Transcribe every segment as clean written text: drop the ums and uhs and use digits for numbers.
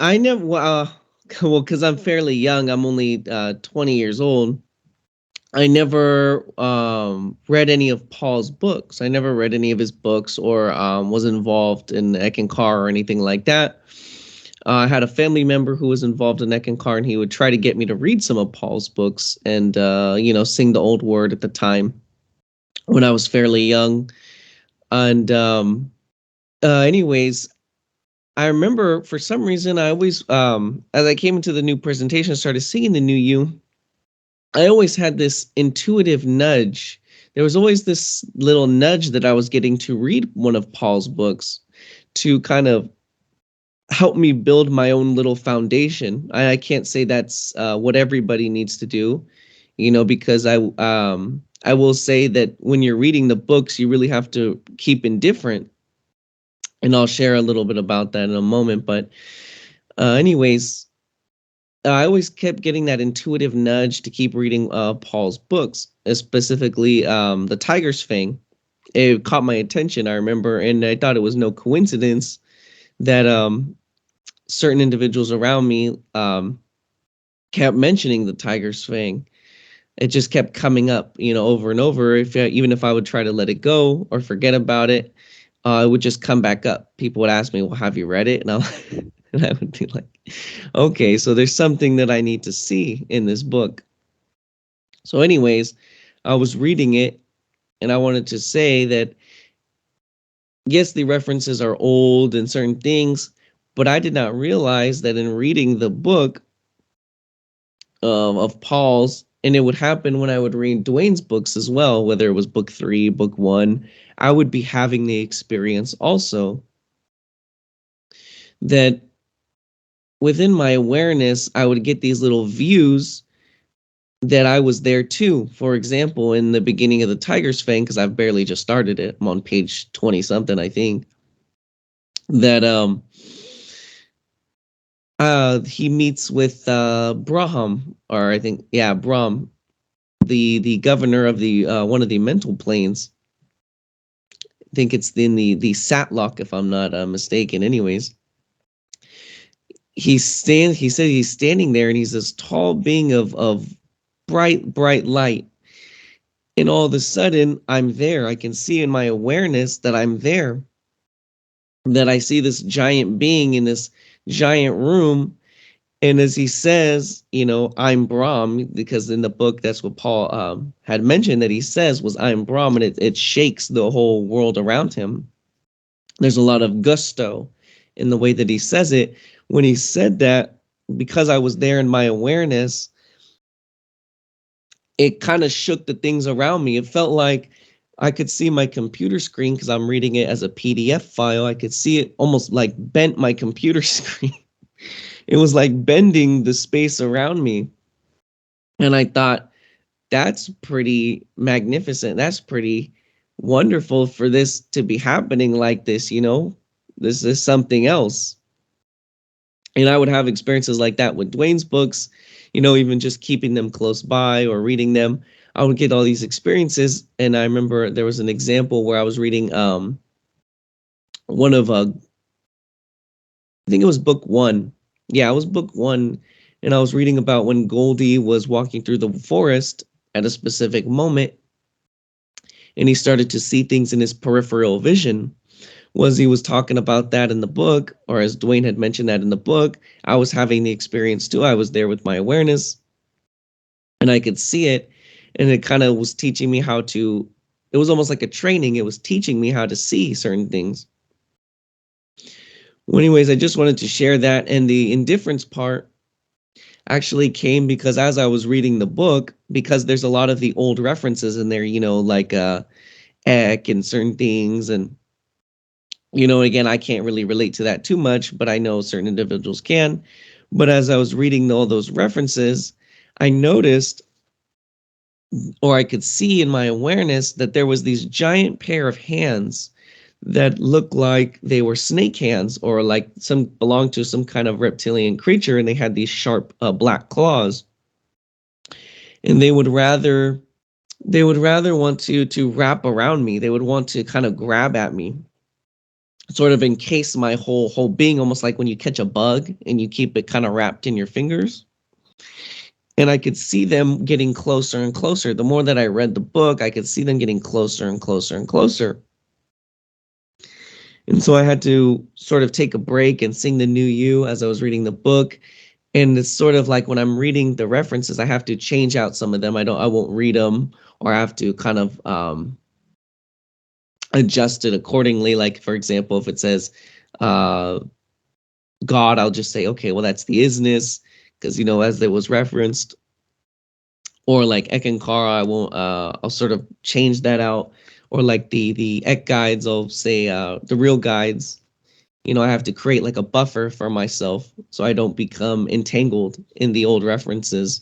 I never, well, because I'm fairly young. I'm only 20 years old. I never read any of Paul's books. I never read any of his books or was involved in Eckankar or anything like that. I had a family member who was involved in Eckankar, and he would try to get me to read some of Paul's books and, sing the old word at the time when I was fairly young. And anyways, I remember for some reason I always, as I came into the new presentation, started singing the NUUU. I always had this intuitive nudge. There was always this little nudge that I was getting to read one of Paul's books to kind of help me build my own little foundation. I can't say that's what everybody needs to do, because I will say that when you're reading the books, you really have to keep indifferent. And I'll share a little bit about that in a moment. But anyways, I always kept getting that intuitive nudge to keep reading Paul's books, specifically The Tiger's Fang. It caught my attention, I remember, and I thought it was no coincidence that certain individuals around me kept mentioning The Tiger's Fang. It just kept coming up, over and over. Even if I would try to let it go or forget about it, it would just come back up. People would ask me, "Well, have you read it?" And I would be like, "Okay, so there's something that I need to see in this book." So, anyways, I was reading it, and I wanted to say that yes, the references are old and certain things, but I did not realize that in reading the book of Paul's, and it would happen when I would read Duane's books as well, whether it was book 3, book 1, I would be having the experience also that within my awareness, I would get these little views that I was there too. For example, in the beginning of The Tiger's Fang, because I've barely just started it, I'm on page 20 something, I think, that he meets with Braham, or I think, yeah, Brahm, the governor of the one of the mental planes. I think it's in the Satlock, if I'm not mistaken. Anyways, he said he's standing there, and he's this tall being of bright light. And all of a sudden, I'm there. I can see in my awareness that I'm there, that I see this giant being in this giant room. And as he says, I'm Brahm, because in the book, that's what Paul had mentioned that he says was, I'm Brahm, and it shakes the whole world around him. There's a lot of gusto in the way that he says it. When he said that, because I was there in my awareness, it kind of shook the things around me. It felt like I could see my computer screen, because I'm reading it as a PDF file. I could see it almost like bent my computer screen. It was like bending the space around me. And I thought, that's pretty magnificent. That's pretty wonderful for this to be happening like this, This is something else. And I would have experiences like that with Duane's books, even just keeping them close by or reading them. I would get all these experiences. And I remember there was an example where I was reading one of I think it was book 1. Yeah, it was book 1. And I was reading about when Goldie was walking through the forest at a specific moment, and he started to see things in his peripheral vision. He was talking about that in the book, or as Duane had mentioned that in the book, I was having the experience too. I was there with my awareness, and I could see it, and it kind of was teaching me how to, it was almost like a training. It was teaching me how to see certain things. Well, anyways, I just wanted to share that. And the indifference part actually came because as I was reading the book, because there's a lot of the old references in there, like Eck and certain things. And, again, I can't really relate to that too much, but I know certain individuals can. But as I was reading all those references, I noticed, or I could see in my awareness, that there was these giant pair of hands that looked like they were snake hands, or like some belonged to some kind of reptilian creature, and they had these sharp black claws. And they would rather want to wrap around me. They would want to kind of grab at me. sort of encase my whole being, almost like when you catch a bug and you keep it kind of wrapped in your fingers. And I could see them getting closer and closer. The more that I read the book, I could see them getting closer and closer and closer. And so I had to sort of take a break and sing the NUUU as I was reading the book. And it's sort of like when I'm reading the references, I have to change out some of them. I won't read them, or I have to kind of adjust it accordingly. Like, for example, if it says God, I'll just say, okay, well, that's the isness, because, you know, as it was referenced. Or like Ekankara, I won't, I'll sort of change that out. Or like the Ek guides, I'll say the real guides. You know, I have to create like a buffer for myself so I don't become entangled in the old references,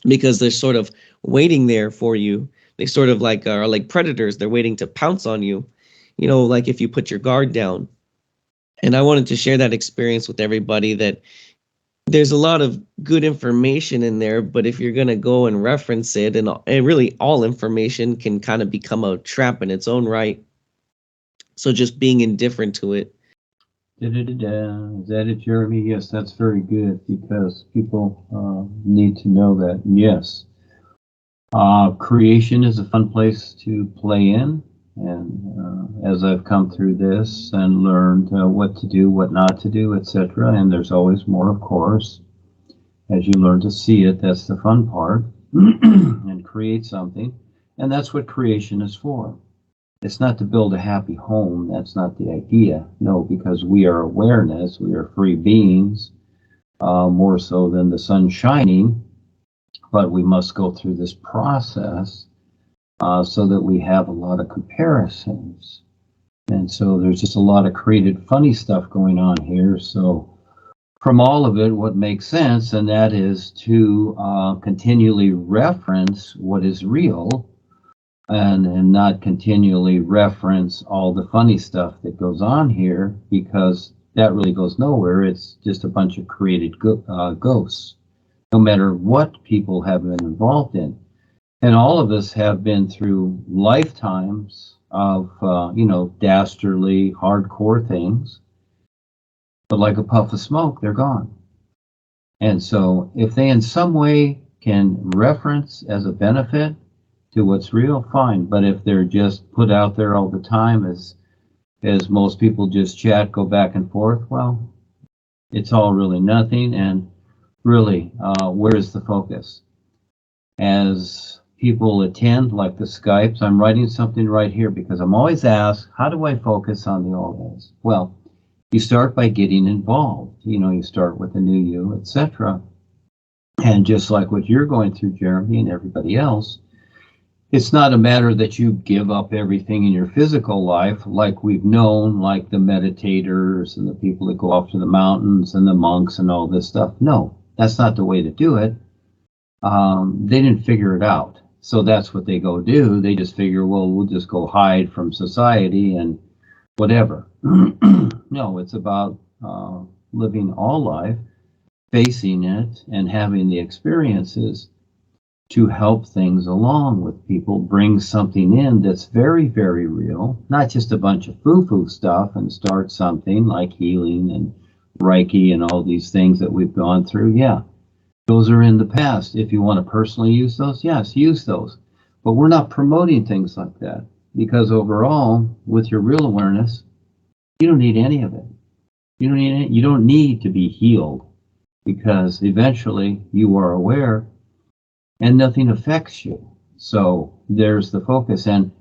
because they're sort of waiting there for you. They sort of like are like predators. They're waiting to pounce on you, you know, like if you put your guard down. And I wanted to share that experience with everybody, that there's a lot of good information in there, but if you're going to go and reference it, and really all information can kind of become a trap in its own right. So just being indifferent to it. Is that it, Jeremy? Yes, that's very good, because people need to know that. Yes, creation is a fun place to play in, and as I've come through this and learned what to do, what not to do, etc., and there's always more, of course, as you learn to see it. That's the fun part. And create something, and that's what creation is for. It's not to build a happy home. That's not the idea. No, because we are awareness. We are free beings, more so than the sun shining. But we must go through this process so that we have a lot of comparisons. And so there's just a lot of created funny stuff going on here. So from all of it, what makes sense, and that is to continually reference what is real, and not continually reference all the funny stuff that goes on here, because that really goes nowhere. It's just a bunch of created ghosts, no matter what people have been involved in. And all of us have been through lifetimes of, dastardly, hardcore things. But like a puff of smoke, they're gone. And so if they in some way can reference as a benefit to what's real, fine. But if they're just put out there all the time, as most people just chat, go back and forth, well, it's all really nothing. And really, where is the focus? As people attend, like the Skypes, I'm writing something right here, because I'm always asked, how do I focus on the all-is? Well, you start by getting involved. You start with the NUUU, etc. And just like what you're going through, Jeremy, and everybody else, it's not a matter that you give up everything in your physical life, like we've known, like the meditators and the people that go off to the mountains and the monks and all this stuff. No, that's not the way to do it. They didn't figure it out. So that's what they go do. They just figure, well, we'll just go hide from society and whatever. No, it's about living all life, facing it, and having the experiences to help things along with people, bring something in that's very, very real, not just a bunch of foo-foo stuff, and start something like healing and Reiki and all these things that we've gone through. Yeah, those are in the past. If you want to personally use those, yes, use those. But we're not promoting things like that, because overall, with your real awareness, you don't need any of it. You don't need to be healed, because eventually you are aware and nothing affects you. So there's the focus. And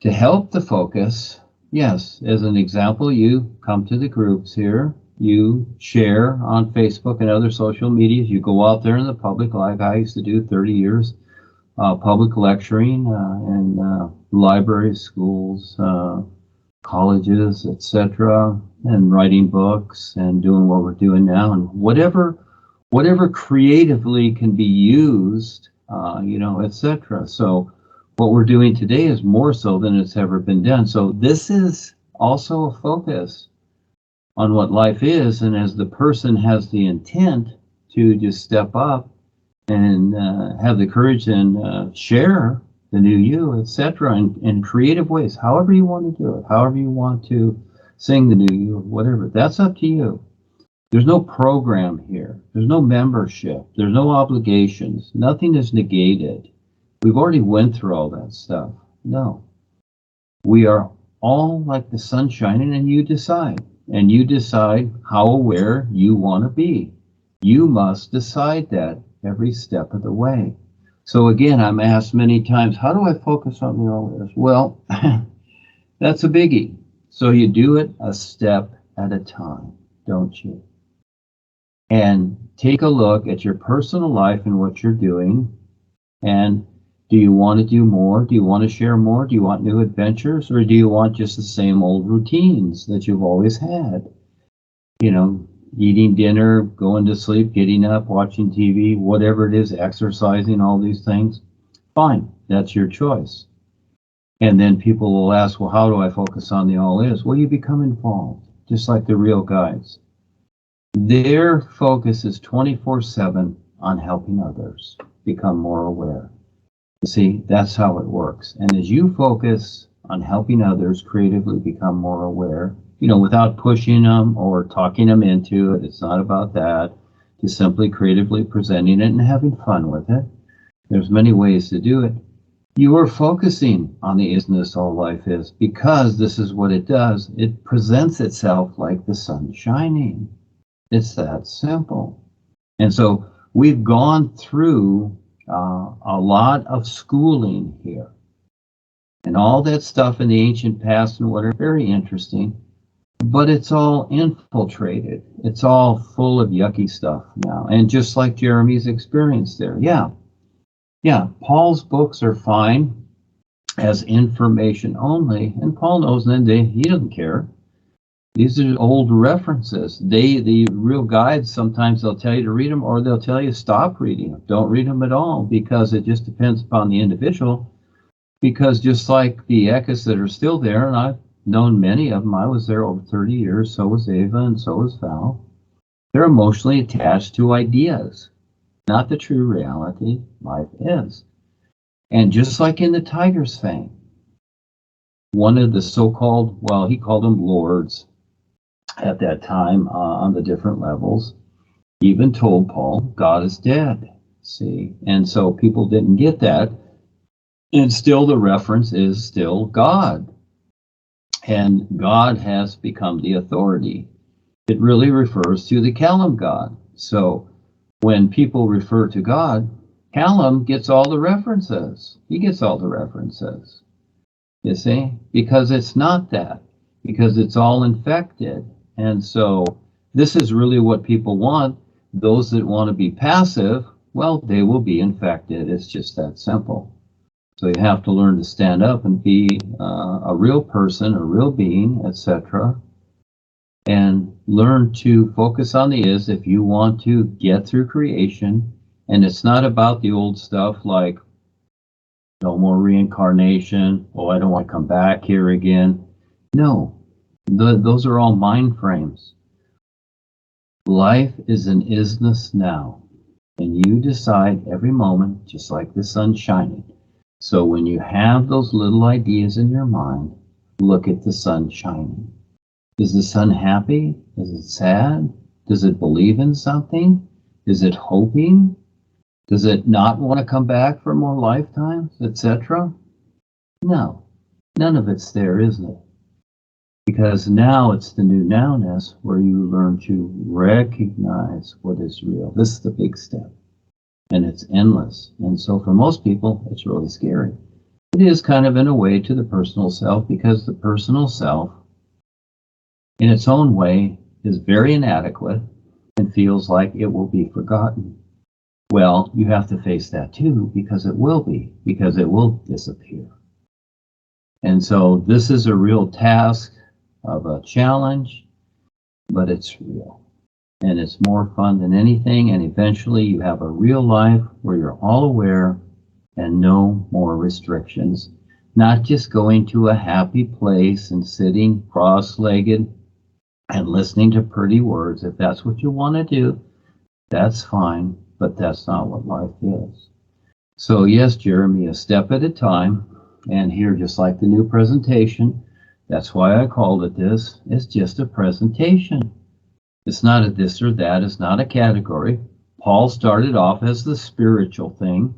to help the focus, yes, as an example, you come to the groups here, you share on Facebook and other social medias, you go out there in the public, like I used to do 30 years, public lecturing in libraries, schools, colleges, etc., and writing books and doing what we're doing now, and whatever creatively can be used, etc. So what we're doing today is more so than it's ever been done. So this is also a focus on what life is, and as the person has the intent to just step up and have the courage and share the NUUU, etc., in creative ways, however you want to do it, however you want to sing the NUUU, whatever. That's up to you. There's no program here. There's no membership. There's no obligations. Nothing is negated. We've already went through all that stuff. No. We are all like the sun shining, and you decide. And you decide how aware you want to be. You must decide that every step of the way. So again, I'm asked many times, how do I focus on the all-is? Well, that's a biggie. So you do it a step at a time, don't you? And take a look at your personal life and what you're doing. And do you want to do more? Do you want to share more? Do you want new adventures? Or do you want just the same old routines that you've always had? You know, eating dinner, going to sleep, getting up, watching TV, whatever it is, exercising, all these things. Fine, that's your choice. And then people will ask, well, how do I focus on the all-is? Well, you become involved, just like the real guides. Their focus is 24/7 on helping others become more aware. You see, that's how it works. And as you focus on helping others creatively become more aware, you know, without pushing them or talking them into it, it's not about that. Just simply creatively presenting it and having fun with it. There's many ways to do it. You are focusing on the isn't this all life is, because this is what it does. It presents itself like the sun shining. It's that simple. And so we've gone through a lot of schooling here. And all that stuff in the ancient past and what are very interesting, but it's all infiltrated. It's all full of yucky stuff now. And just like Jeremy's experience there. Yeah, Paul's books are fine as information only. And Paul knows then he doesn't care. These are old references. The real guides, sometimes they'll tell you to read them or they'll tell you stop reading them. Don't read them at all because it just depends upon the individual. Because just like the Ekkas that are still there, and I've known many of them, I was there over 30 years, so was Ava and so was Val. They're emotionally attached to ideas, not the true reality life is. And just like in the tiger's fang, one of the so-called, well, he called them lords, at that time on the different levels, even told Paul, God is dead, see? And so people didn't get that. And still the reference is still God. And God has become the authority. It really refers to the Callum God. So when people refer to God, Callum gets all the references. He gets all the references, you see? Because it's not that. Because it's all infected. And so this is really what people want. Those that want to be passive, well, they will be infected. It's just that simple. So you have to learn to stand up and be a real person, a real being, etc. And learn to focus on the is if you want to get through creation. And it's not about the old stuff like no more reincarnation. Oh, I don't want to come back here again. No. Those are all mind frames. Life is an isness now, and you decide every moment, just like the sun shining. So when you have those little ideas in your mind, look at the sun shining. Is the sun happy? Is it sad? Does it believe in something? Is it hoping? Does it not want to come back for more lifetimes, etc.? No, none of it's there, isn't it? Because now it's the new nowness where you learn to recognize what is real. This is the big step. And it's endless. And so for most people, it's really scary. It is kind of in a way to the personal self because the personal self, in its own way, is very inadequate and feels like it will be forgotten. Well, you have to face that too because it will be, because it will disappear. And so this is a real task of a challenge, but it's real. And it's more fun than anything, and eventually you have a real life where you're all aware and no more restrictions. Not just going to a happy place and sitting cross-legged and listening to pretty words. If that's what you want to do, that's fine, but that's not what life is. So yes, Jeremy, a step at a time, and here, just like the new presentation, That's why I called it this. It's just a presentation. It's not a this or that. It's not a category. Paul started off as the spiritual thing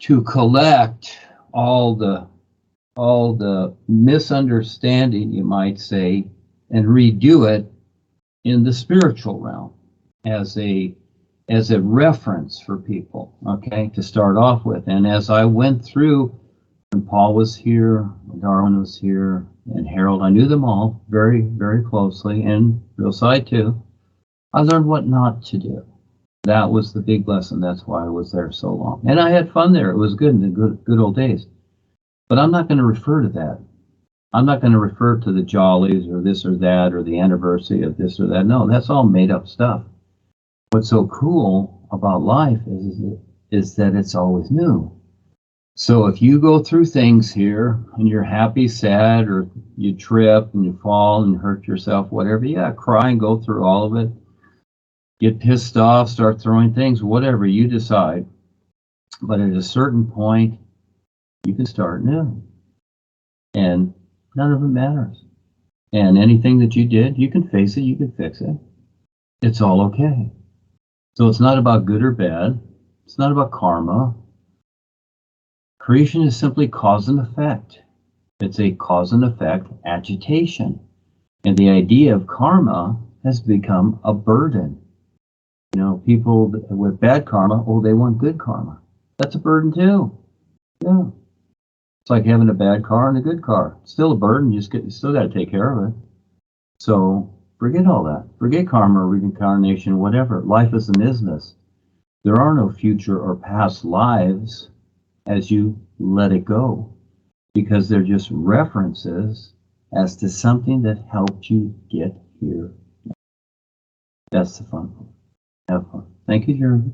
to collect all the misunderstanding, you might say, and redo it in the spiritual realm as a reference for people, okay, to start off with. And as I went through, when Paul was here, Darwin was here, and Harold, I knew them all very, very closely, and Real Side too. I learned what not to do. That was the big lesson. That's why I was there so long. And I had fun there. It was good in the good old days. But I'm not going to refer to that. I'm not going to refer to the jollies or this or that or the anniversary of this or that. No, that's all made up stuff. What's so cool about life is that it's always new. So if you go through things here and you're happy, sad, or you trip and you fall and hurt yourself, whatever, yeah, cry and go through all of it. Get pissed off, start throwing things, whatever you decide. But at a certain point, you can start new. And none of it matters. And anything that you did, you can face it, you can fix it. It's all okay. So it's not about good or bad. It's not about karma. Creation is simply cause and effect. It's a cause and effect agitation. And the idea of karma has become a burden. You know, people with bad karma, oh, they want good karma. That's a burden too. Yeah. It's like having a bad car and a good car. It's still a burden. You still got to take care of it. So forget all that. Forget karma, reincarnation, whatever. Life is a business. There are no future or past lives as you let it go, because they're just references as to something that helped you get here. That's the fun part. Have fun. Thank you, Jeremy.